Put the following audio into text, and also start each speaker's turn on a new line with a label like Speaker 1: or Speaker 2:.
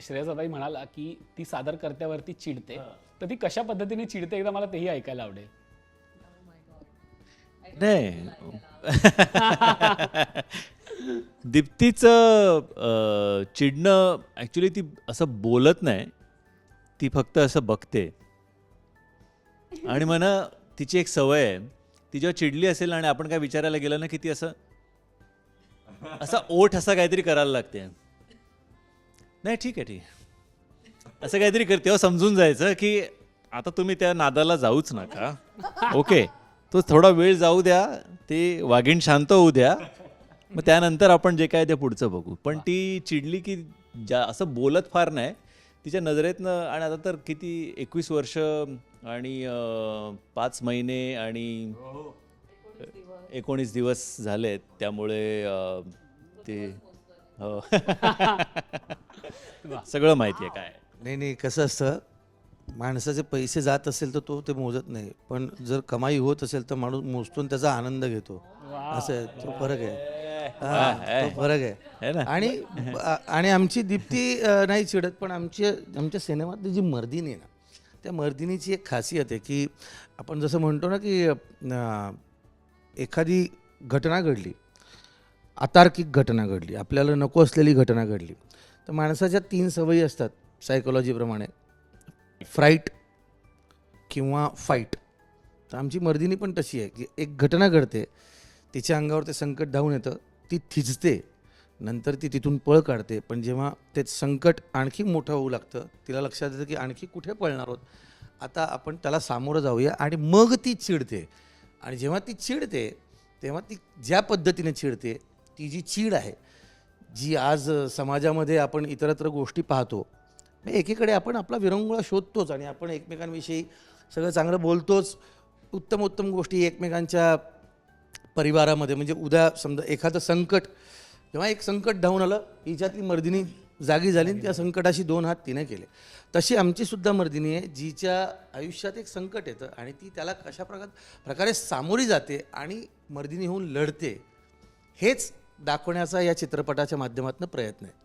Speaker 1: श्रेयसताई म्हणाला की ती सादरकर्त्यावरती चिडते, तर ती कशा पद्धतीने चिडते एकदा मला तेही ऐकायला आवडेल.
Speaker 2: नाही दीप्तीचं चिडणं ॲक्च्युली ती असं बोलत नाही, ती फक्त असं बघते. आणि म्हणा तिची एक सवय आहे, ती जेव्हा चिडली असेल आणि आपण काय विचारायला गेलं ना की ती असं असा ओठ असा काहीतरी करायला लागते. नाही ठीक आहे असं काहीतरी करते. तेव्हा समजून जायचं की आता तुम्ही त्या नादाला जाऊच नका. ओके, तो थोडा वेळ जाऊ द्या, ते वाघीण शांत होऊ द्या, मग त्यानंतर आपण जे काय ते पुढचं बघू. पण ती चिडली की असं बोलत फार नाही, तिच्या नजरेतनं. आणि आता तर किती 21 वर्ष आणि 5 महिने आणि 19 दिवस झालेत, त्यामुळे ते हो सगळं माहिती आहे काय.
Speaker 3: नाही कसं असतं, माणसाचे पैसे जात असेल तर तो ते मोजत नाही, पण जर कमाई होत असेल तर माणूस मोजतो आणि त्याचा आनंद घेतो. असं आहे, तो फरक आहे. तो फरक आहे. आणि आमची दीप्ती नाही चिडत, पण आमच्या सिनेमातली जी मर्दिनी आहे ना, त्या मर्दिनीची एक खासियत आहे की आपण जसं म्हणतो ना की एखादी घटना घडली, अतार्किक घटना घडली, आपल्याला नको असलेली घटना घडली, तर माणसाच्या 3 सवयी असतात सायकोलॉजीप्रमाणे, फ्राईट किंवा फाईट. तर आमची मर्दिनी पण तशी आहे की एक घटना घडते, तिच्या अंगावर ते संकट धावून येतं, ती थिजते, नंतर ती तिथून पळ काढते. पण जेव्हा ते संकट आणखी मोठं होऊ लागतं, तिला लक्षात येतं की आणखी कुठे पळणार आहोत, आता आपण त्याला सामोरं जाऊया, आणि मग ती चिडते. आणि जेव्हा ती चिडते तेव्हा ती ज्या पद्धतीने चिडते, ती जी चीड आहे, जी आज समाजामध्ये आपण इतरत्र गोष्टी पाहतो, एकीकडे आपण आपला विरंगुळा शोधतोच आणि आपण एकमेकांविषयी सगळं चांगलं बोलतोच, उत्तम गोष्टी एकमेकांच्या परिवारामध्ये. म्हणजे उद्या समजा एखादं संकट, जेव्हा एक संकट धावून आलं, हिच्यातली मर्दिनी जागी झाली आणि त्या संकटाशी 2 हात तिने केले. तशी आमचीसुद्धा मर्दिनी आहे, जिच्या आयुष्यात एक संकट येतं आणि ती त्याला कशा प्रकारे सामोरी जाते आणि मर्दिनी होऊन लढते. हेच दाखवण्याचा या चित्रपटाच्या माध्यमातून प्रयत्न आहे.